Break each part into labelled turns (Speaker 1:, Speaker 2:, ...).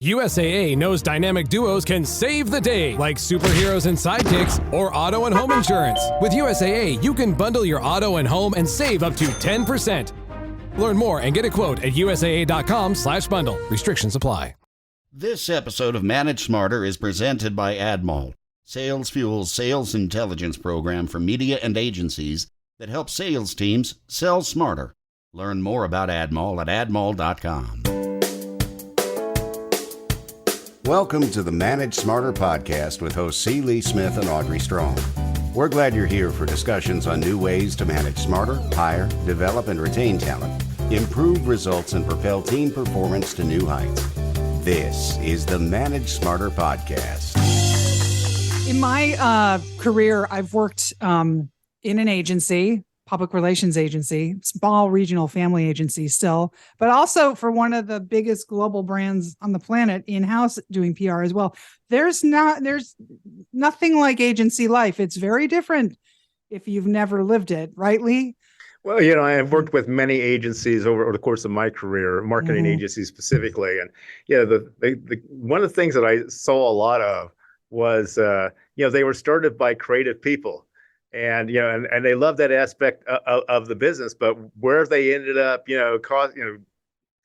Speaker 1: USAA knows dynamic duos can save the day, like superheroes and sidekicks or auto and home insurance. With USAA, you can bundle your auto and home and save up to 10%. Learn more and get a quote at usaa.com/bundle. Restrictions apply.
Speaker 2: This episode of Manage Smarter is presented by Admol, Sales Fuel's sales intelligence program for media and agencies that help sales teams sell smarter. Learn more about Admol at admol.com. Welcome to the Manage Smarter podcast with hosts C. Lee Smith and Audrey Strong. We're glad you're here for discussions on new ways to manage smarter, hire, develop, and retain talent, improve results, and propel team performance to new heights. This is the Manage Smarter podcast.
Speaker 3: In my career, I've worked in an agency, public relations agency, small regional family agency still, but also for one of the biggest global brands on the planet in-house doing PR as well. There's nothing like agency life. It's very different if you've never lived it, right, Lee?
Speaker 4: Well, I've worked with many agencies over the course of my career, marketing agencies specifically. And the one of the things that I saw a lot of was, they were started by creative people. And they love that aspect of the business, but where they ended up,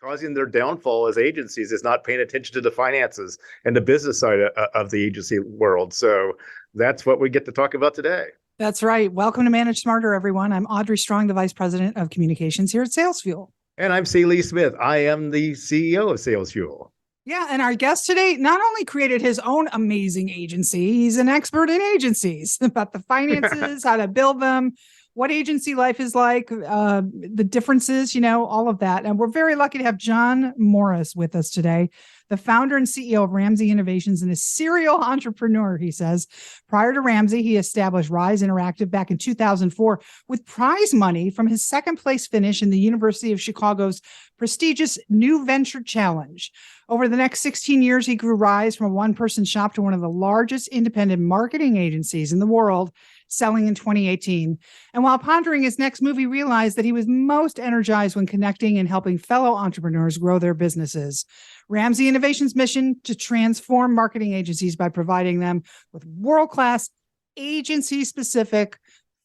Speaker 4: causing their downfall as agencies is not paying attention to the finances and the business side of the agency world. So that's what we get to talk about today.
Speaker 3: That's right. Welcome to Manage Smarter, everyone. I'm Audrey Strong, the Vice President of Communications here at Sales Fuel.
Speaker 4: And I'm C. Lee Smith. I am the CEO of Sales Fuel.
Speaker 3: Yeah, and our guest today not only created his own amazing agency, he's an expert in agencies, about the finances, how to build them, what agency life is like, the differences, all of that. And we're very lucky to have Jon Morris with us today, the founder and CEO of Ramsay Innovations and a serial entrepreneur, he says. Prior to Ramsay, he established Rise Interactive back in 2004 with prize money from his second place finish in the University of Chicago's prestigious New Venture Challenge. Over the next 16 years, he grew Rise from a one-person shop to one of the largest independent marketing agencies in the world, selling in 2018. And while pondering his next move, he realized that he was most energized when connecting and helping fellow entrepreneurs grow their businesses. Ramsay Innovations' mission to transform marketing agencies by providing them with world-class, agency-specific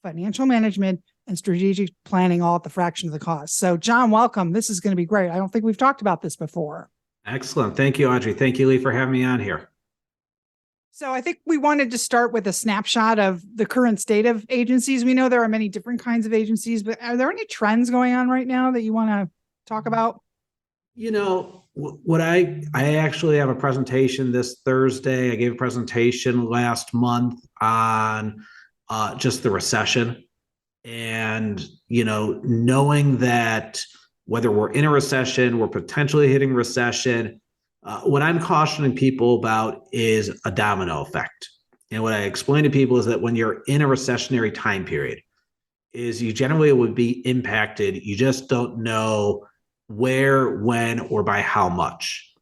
Speaker 3: financial management and strategic planning, all at the fraction of the cost. So, Jon, welcome. This is going to be great. I don't think we've talked about this before.
Speaker 5: Excellent. Thank you, Audrey. Thank you, Lee, for having me on here.
Speaker 3: So I think we wanted to start with a snapshot of the current state of agencies. We know there are many different kinds of agencies, but are there any trends going on right now that you want to talk about?
Speaker 5: What I actually have a presentation this Thursday. I gave a presentation last month on just the recession and, knowing that whether we're in a recession, we're potentially hitting recession, what I'm cautioning people about is a domino effect. And what I explain to people is that when you're in a recessionary time period, is you generally would be impacted. You just don't know where, when, or by how much.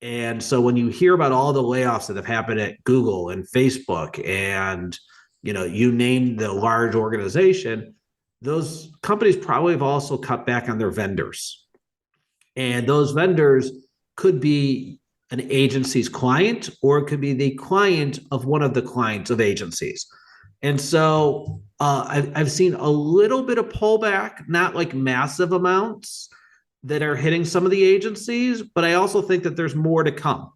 Speaker 5: And so when you hear about all the layoffs that have happened at Google and Facebook and, you name the large organization, those companies probably have also cut back on their vendors. And those vendors could be an agency's client, or it could be the client of one of the clients of agencies. And so I've seen a little bit of pullback, not like massive amounts that are hitting some of the agencies, but I also think that there's more to come.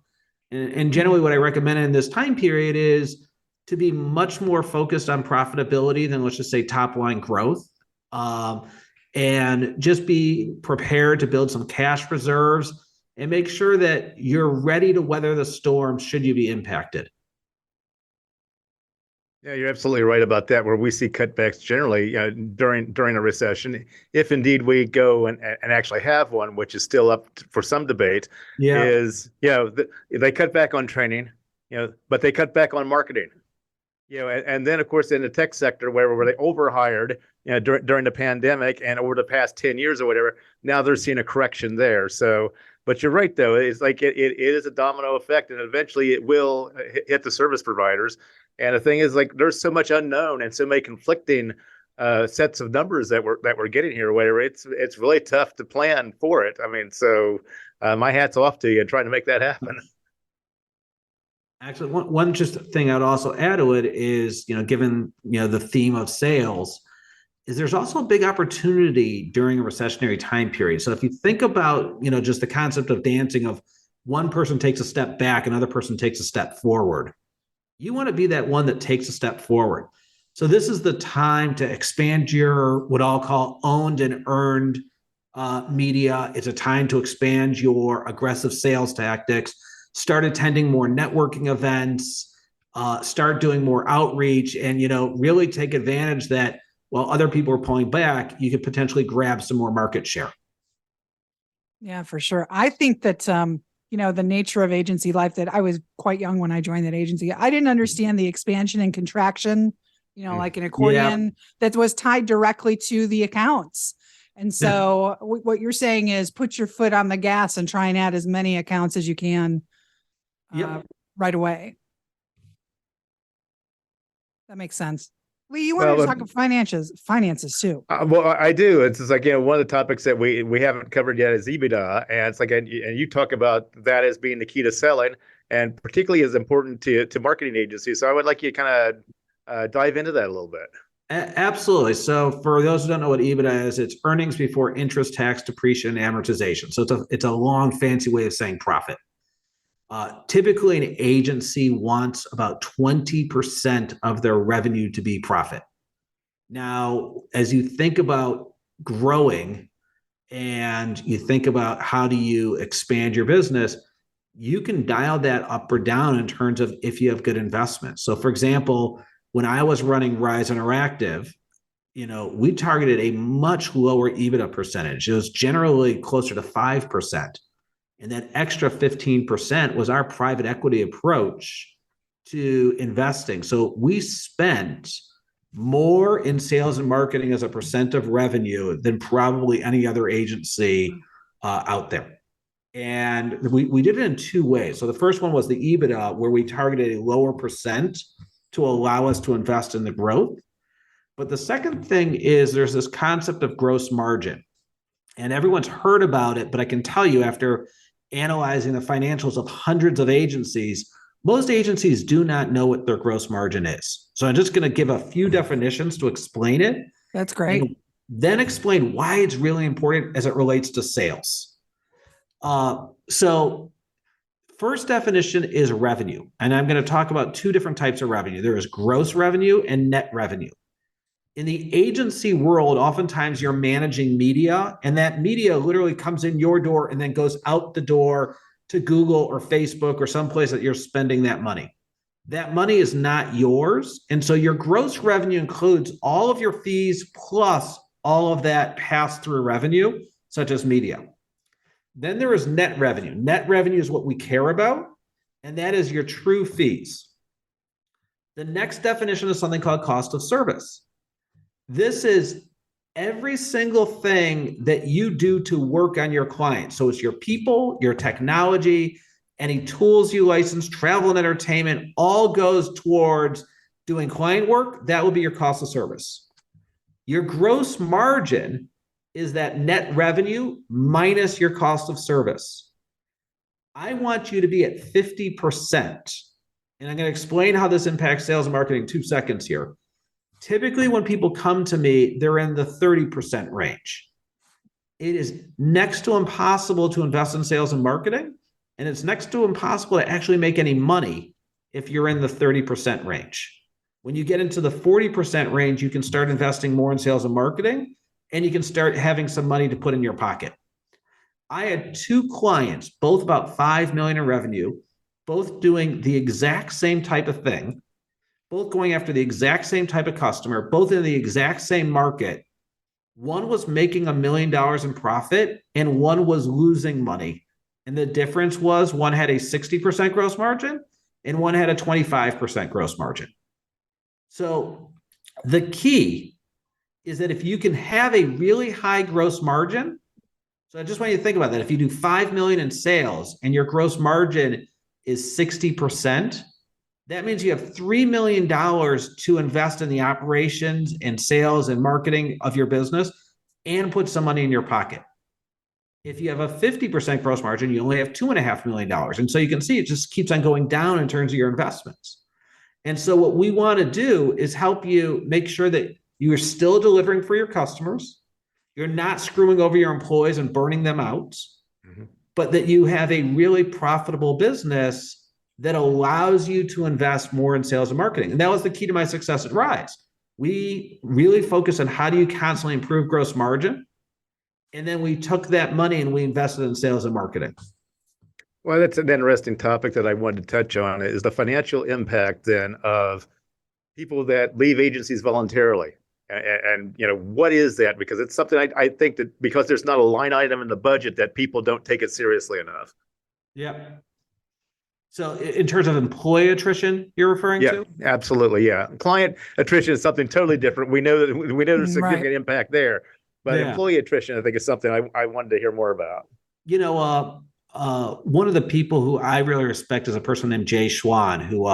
Speaker 5: And generally what I recommend in this time period is to be much more focused on profitability than, let's just say, top line growth. And just be prepared to build some cash reserves and make sure that you're ready to weather the storm should you be impacted.
Speaker 4: Yeah, you're absolutely right about that. Where we see cutbacks generally during a recession, if indeed we go and actually have one, which is still up for some debate, is they cut back on training, but they cut back on marketing, and then of course in the tech sector where they overhired during the pandemic and over the past 10 years or whatever, now they're seeing a correction there. So. But you're right, though. It's like it is a domino effect, and eventually it will hit the service providers. And the thing is, like, there's so much unknown and so many conflicting sets of numbers that we're getting here, where it's really tough to plan for it. I mean, so my hat's off to you and trying to make that happen.
Speaker 5: Actually, one just thing I'd also add to it is, given, the theme of sales, is there's also a big opportunity during a recessionary time period. So if you think about, just the concept of dancing, of one person takes a step back, another person takes a step forward. You want to be that one that takes a step forward. So this is the time to expand your, what I'll call, owned and earned media. It's a time to expand your aggressive sales tactics. Start attending more networking events, start doing more outreach, and, really take advantage that while other people are pulling back, you could potentially grab some more market share.
Speaker 3: Yeah, for sure. I think that, the nature of agency life, that I was quite young when I joined that agency. I didn't understand the expansion and contraction, like an accordion that was tied directly to the accounts. And so what you're saying is put your foot on the gas and try and add as many accounts as you can. Right away. That makes sense. Lee, you wanted to talk about finances too.
Speaker 4: Well, I do. It's just like, one of the topics that we haven't covered yet is EBITDA. And it's like, and you talk about that as being the key to selling, and particularly as important to marketing agencies. So I would like you to kind of dive into that a little bit.
Speaker 5: Absolutely. So for those who don't know what EBITDA is, it's earnings before interest, tax, depreciation, and amortization. So it's a long, fancy way of saying profit. Typically, an agency wants about 20% of their revenue to be profit. Now, as you think about growing and you think about how do you expand your business, you can dial that up or down in terms of if you have good investments. So, for example, when I was running Rise Interactive, we targeted a much lower EBITDA percentage. It was generally closer to 5%. And that extra 15% was our private equity approach to investing. So we spent more in sales and marketing as a percent of revenue than probably any other agency out there. And we did it in two ways. So the first one was the EBITDA, where we targeted a lower percent to allow us to invest in the growth. But the second thing is there's this concept of gross margin. And everyone's heard about it, but I can tell you, after analyzing the financials of hundreds of agencies, most agencies do not know what their gross margin is. So I'm just going to give a few definitions to explain it.
Speaker 3: That's great.
Speaker 5: Then explain why it's really important as it relates to sales. So first definition is revenue. And I'm going to talk about two different types of revenue. There is gross revenue and net revenue. In the agency world, oftentimes you're managing media, and that media literally comes in your door and then goes out the door to Google or Facebook or someplace that you're spending that money. That money is not yours. And so your gross revenue includes all of your fees plus all of that pass-through revenue, such as media. Then there is net revenue. Net revenue is what we care about, and that is your true fees. The next definition is something called cost of service. This is every single thing that you do to work on your client. So it's your people, your technology, any tools you license, travel and entertainment, all goes towards doing client work. That will be your cost of service. Your gross margin is that net revenue minus your cost of service. I want you to be at 50%. And I'm going to explain how this impacts sales and marketing in 2 seconds here. Typically, when people come to me, they're in the 30% range. It is next to impossible to invest in sales and marketing, and it's next to impossible to actually make any money if you're in the 30% range. When you get into the 40% range, you can start investing more in sales and marketing, and you can start having some money to put in your pocket. I had 2 clients, both about $5 million in revenue, both doing the exact same type of thing, both going after the exact same type of customer, both in the exact same market. One was making $1 million in profit and one was losing money. And the difference was one had a 60% gross margin and one had a 25% gross margin. So the key is that if you can have a really high gross margin, so I just want you to think about that. If you do $5 million in sales and your gross margin is 60%, That means you have $3 million to invest in the operations and sales and marketing of your business and put some money in your pocket. If you have a 50% gross margin, you only have $2.5 million. And so you can see it just keeps on going down in terms of your investments. And so what we want to do is help you make sure that you are still delivering for your customers. You're not screwing over your employees and burning them out, but that you have a really profitable business that allows you to invest more in sales and marketing. And that was the key to my success at Rise. We really focus on how do you constantly improve gross margin. And then we took that money and we invested in sales and marketing.
Speaker 4: Well, that's an interesting topic that I wanted to touch on, is the financial impact then of people that leave agencies voluntarily. And what is that? Because it's something I think that because there's not a line item in the budget that people don't take it seriously enough.
Speaker 5: Yeah. So in terms of employee attrition, you're referring to?
Speaker 4: Yeah, absolutely. Yeah. Client attrition is something totally different. We know there's significant impact there, but employee attrition, I think, is something I wanted to hear more about.
Speaker 5: One of the people who I really respect is a person named Jay Schwan, who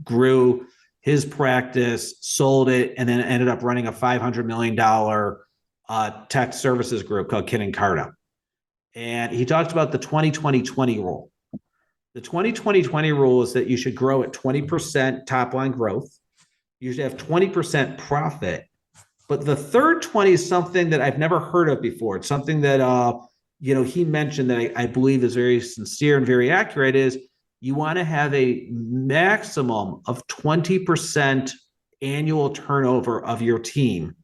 Speaker 5: grew his practice, sold it, and then ended up running a $500 million tech services group called Kin + Carta. And he talks about the 20-20-20 rule. The 20-20-20 rule is that you should grow at 20% top line growth. You should have 20% profit. But the third 20 is something that I've never heard of before. It's something that he mentioned that I believe is very sincere and very accurate, is you want to have a maximum of 20% annual turnover of your team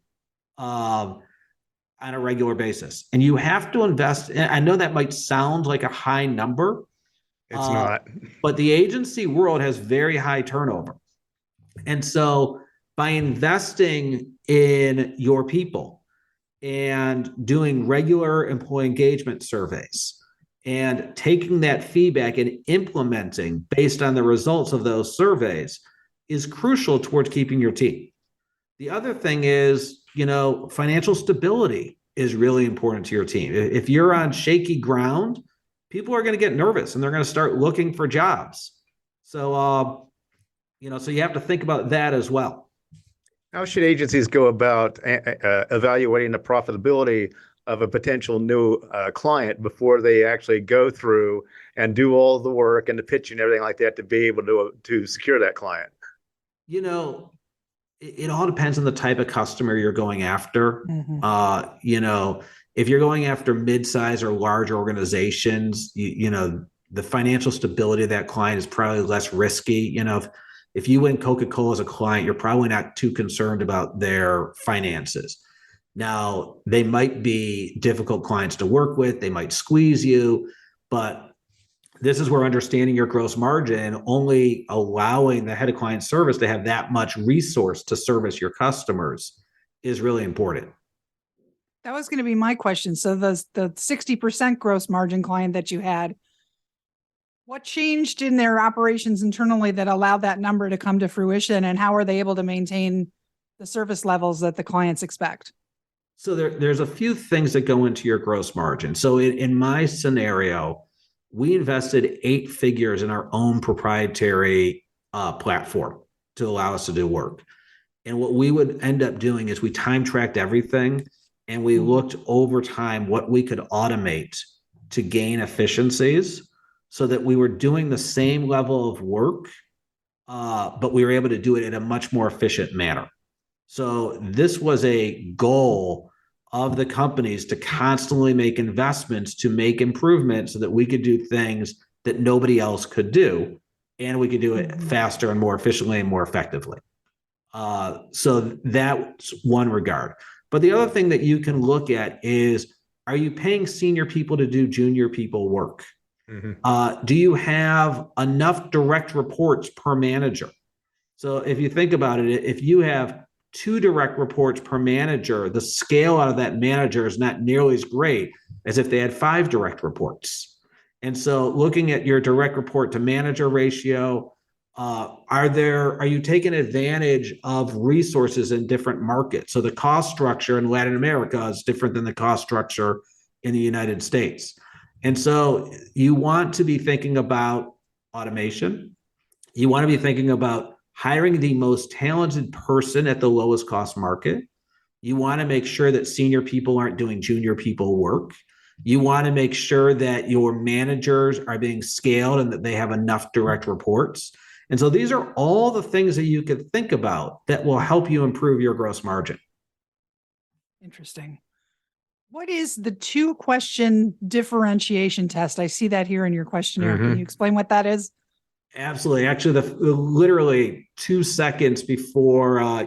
Speaker 5: on a regular basis. And you have to invest. And I know that might sound like a high number.
Speaker 4: It's not.
Speaker 5: But the agency world has very high turnover. And so by investing in your people and doing regular employee engagement surveys and taking that feedback and implementing based on the results of those surveys is crucial towards keeping your team. The other thing is, financial stability is really important to your team. If you're on shaky ground, people are going to get nervous and they're going to start looking for jobs. So, so you have to think about that as well.
Speaker 4: How should agencies go about evaluating the profitability of a potential new client before they actually go through and do all the work and the pitch and everything like that to be able to secure that client?
Speaker 5: It all depends on the type of customer you're going after. If you're going after mid-size or large organizations, the financial stability of that client is probably less risky. If you win Coca-Cola as a client, you're probably not too concerned about their finances. Now, they might be difficult clients to work with. They might squeeze you, but this is where understanding your gross margin, only allowing the head of client service to have that much resource to service your customers, is really important.
Speaker 3: That was going to be my question. So the 60% gross margin client that you had, what changed in their operations internally that allowed that number to come to fruition, and how are they able to maintain the service levels that the clients expect?
Speaker 5: So there's a few things that go into your gross margin. So in my scenario, we invested 8 figures in our own proprietary platform to allow us to do work. And what we would end up doing is we time tracked everything, and we looked over time what we could automate to gain efficiencies, so that we were doing the same level of work, but we were able to do it in a much more efficient manner. So this was a goal of the companies to constantly make investments to make improvements so that we could do things that nobody else could do, and we could do it faster and more efficiently and more effectively. So that's one regard. But the other thing that you can look at is, are you paying senior people to do junior people work? Do you have enough direct reports per manager? So if you think about it, if you have 2 direct reports per manager, the scale out of that manager is not nearly as great as if they had 5 direct reports. And so looking at your direct report to manager ratio, are you taking advantage of resources in different markets? So the cost structure in Latin America is different than the cost structure in the United States. And so you want to be thinking about automation. You want to be thinking about hiring the most talented person at the lowest cost market. You want to make sure that senior people aren't doing junior people work. You want to make sure that your managers are being scaled and that they have enough direct reports. And so these are all the things that you could think about that will help you improve your gross margin.
Speaker 3: Interesting. What is the 2-question differentiation test? I see that here in your questionnaire. Can you explain what that is?
Speaker 5: Absolutely. Actually, literally 2 seconds before I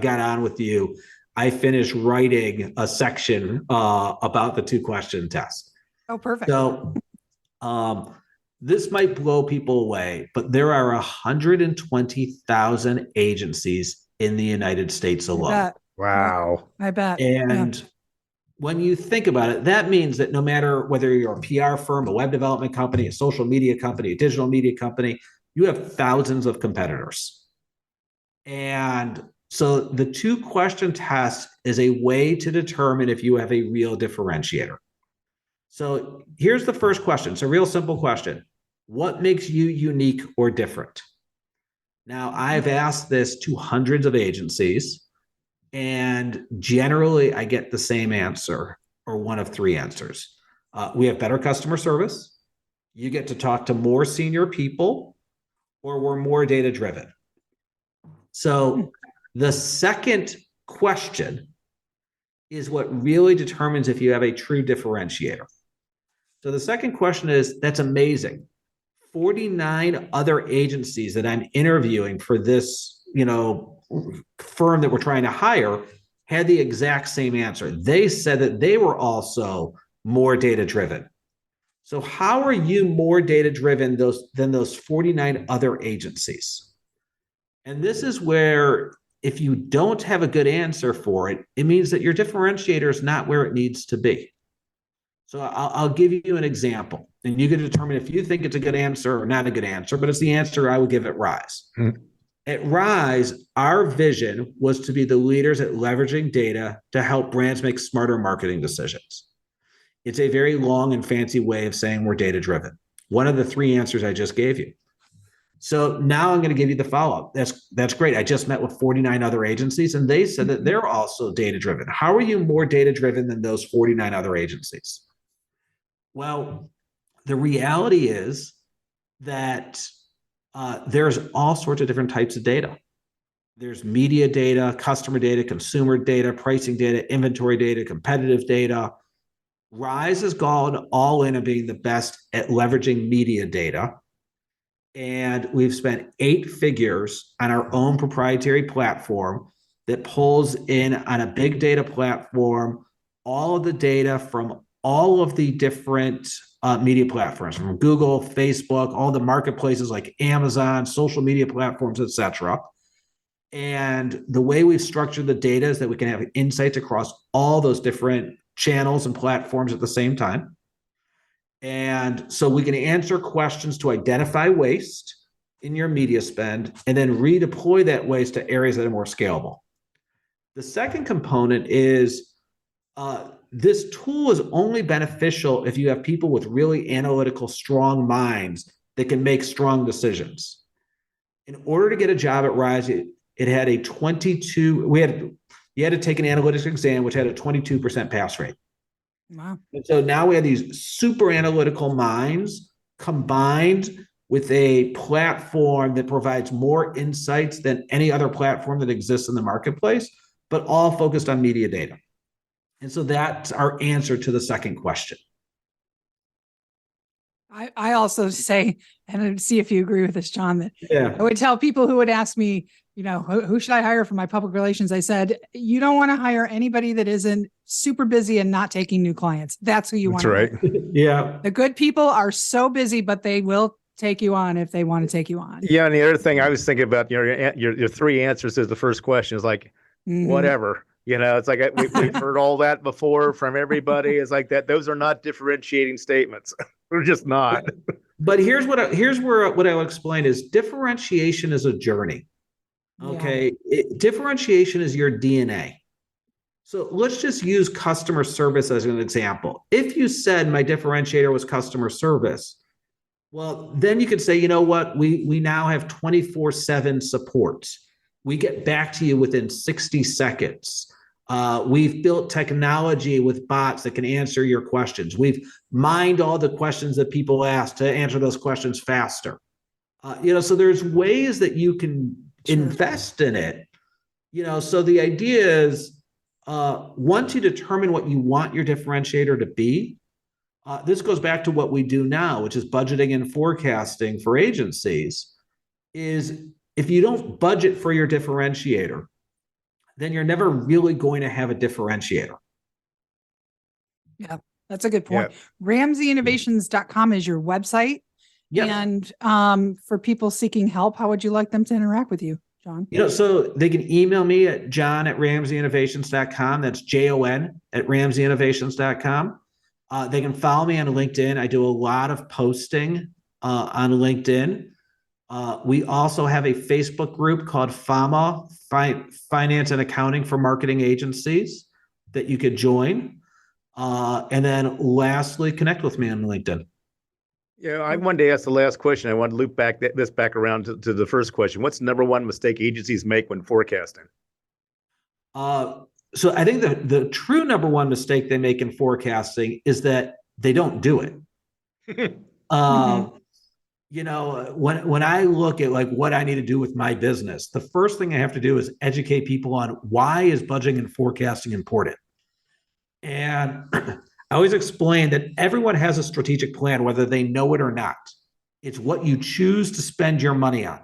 Speaker 5: got on with you, I finished writing a section about the 2-question test.
Speaker 3: Oh, perfect.
Speaker 5: So this might blow people away, but there are 120,000 agencies in the United States alone.
Speaker 4: Wow.
Speaker 3: I bet.
Speaker 5: And when you think about it, that means that no matter whether you're a PR firm, a web development company, a social media company, a digital media company, you have thousands of competitors. And so the 2-question test is a way to determine if you have a real differentiator. So here's the first question. It's a real simple question. What makes you unique or different? Now, I've asked this to hundreds of agencies, and generally I get the same answer or one of 3 answers. We have better customer service, you get to talk to more senior people, or we're more data driven. So the second question is what really determines if you have a true differentiator. So the second question is, that's amazing. 49 other agencies that I'm interviewing for this, firm that we're trying to hire had the exact same answer. They said that they were also more data driven. So how are you more data driven than those 49 other agencies? And this is where, if you don't have a good answer for it, it means that your differentiator is not where it needs to be. So I'll give you an example, and you can determine if you think it's a good answer or not a good answer, but it's the answer I would give at Rise. At Rise, our vision was to be the leaders at leveraging data to help brands make smarter marketing decisions. It's a very long and fancy way of saying we're data-driven. One of the 3 answers I just gave you. So now I'm going to give you the follow-up. That's great. I just met with 49 other agencies, and they said that they're also data-driven. How are you more data-driven than those 49 other agencies? Well, the reality is that there's all sorts of different types of data. There's media data, customer data, consumer data, pricing data, inventory data, competitive data. Rise has gone all in on being the best at leveraging media data. And we've spent 8 figures on our own proprietary platform that pulls in on a big data platform all of the data from all of the different media platforms, from Google, Facebook, all the marketplaces like Amazon, social media platforms, etc. And the way we've structured the data is that we can have insights across all those different channels and platforms at the same time. And so we can answer questions to identify waste in your media spend and then redeploy that waste to areas that are more scalable. The second component is this tool is only beneficial if you have people with really analytical, strong minds that can make strong decisions. In order to get a job at Rise, it had a 22, you had to take an analytics exam, which had a 22% pass rate.
Speaker 3: Wow.
Speaker 5: And so now we have these super analytical minds combined with a platform that provides more insights than any other platform that exists in the marketplace, but all focused on media data. And so that's our answer to the second question.
Speaker 3: I also say, and see if you agree with this, Jon, that
Speaker 5: Yeah.
Speaker 3: I would tell people who would ask me, who should I hire for my public relations? I said, you don't want to hire anybody that isn't super busy and not taking new clients. That's who you want.
Speaker 4: That's right.
Speaker 5: Yeah.
Speaker 3: The good people are so busy, but they will take you on if they want to take you on.
Speaker 4: Yeah. And the other thing I was thinking about, your 3 answers to the first question is like, whatever. It's like we've heard all that before from everybody. It's like that. Those are not differentiating statements. They're just not.
Speaker 5: But here's what I'll explain is differentiation is a journey. Okay. Yeah. Differentiation is your DNA. So let's just use customer service as an example. If you said my differentiator was customer service, Well, then you could say, you know what, we now have 24/7 support. We get back to you within 60 seconds. We've built technology with bots that can answer your questions. We've mined all the questions that people ask to answer those questions faster. So there's ways that you can invest in it. So the idea is, once you determine what you want your differentiator to be, this goes back to what we do now, which is budgeting and forecasting for agencies, is if you don't budget for your differentiator, then you're never really going to have a differentiator.
Speaker 3: Yeah, that's a good point.
Speaker 4: Yeah.
Speaker 3: RamsayInnovations.com is your website.
Speaker 5: Yep.
Speaker 3: And for people seeking help, how would you like them to interact with you, Jon?
Speaker 5: So they can email me at jon@RamsayInnovations.com. That's JON@RamsayInnovations.com. They can follow me on LinkedIn. I do a lot of posting on LinkedIn. We also have a Facebook group called FAMA, Finance and Accounting for Marketing Agencies, that you could join. And then lastly, connect with me on LinkedIn.
Speaker 4: Yeah, I wanted to ask the last question. I want to loop this back around to the first question. What's the number one mistake agencies make when forecasting?
Speaker 5: So I think the true number one mistake they make in forecasting is that they don't do it. When I look at like what I need to do with my business, the first thing I have to do is educate people on why is budgeting and forecasting important. And I always explain that everyone has a strategic plan, whether they know it or not. It's what you choose to spend your money on.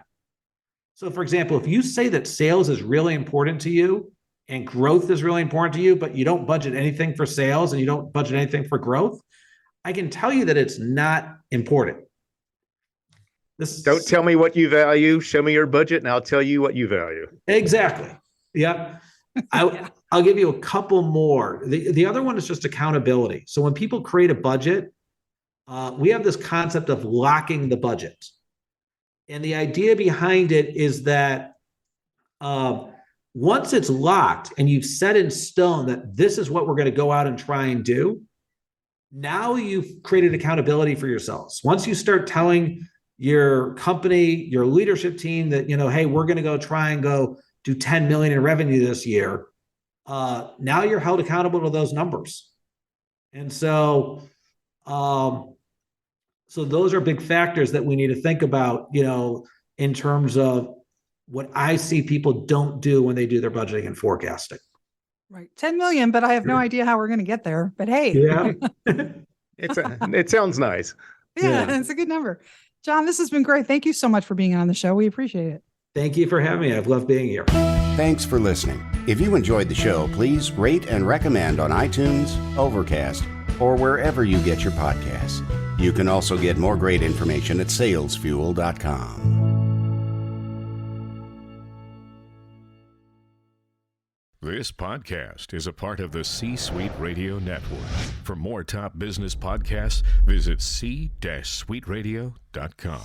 Speaker 5: So for example, if you say that sales is really important to you and growth is really important to you, but you don't budget anything for sales and you don't budget anything for growth, I can tell you that it's not important.
Speaker 4: Don't tell me what you value. Show me your budget and I'll tell you what you value.
Speaker 5: Exactly. Yeah. I'll give you a couple more. The other one is just accountability. So when people create a budget, we have this concept of locking the budget. And the idea behind it is that once it's locked and you've set in stone that this is what we're going to go out and try and do, now you've created accountability for yourselves. Once you start telling your company, your leadership team that, hey, we're going to go try and go do 10 million in revenue this year. Now you're held accountable to those numbers. And so those are big factors that we need to think about, in terms of what I see people don't do when they do their budgeting and forecasting.
Speaker 3: Right. 10 million, but I have no idea how we're going to get there. But hey,
Speaker 5: yeah,
Speaker 4: it sounds nice.
Speaker 3: Yeah, it's a good number. Jon, this has been great. Thank you so much for being on the show. We appreciate it.
Speaker 5: Thank you for having me. I've loved being here.
Speaker 2: Thanks for listening. If you enjoyed the show, please rate and recommend on iTunes, Overcast, or wherever you get your podcasts. You can also get more great information at salesfuel.com.
Speaker 6: This podcast is a part of the C-Suite Radio Network. For more top business podcasts, visit c-suiteradio.com.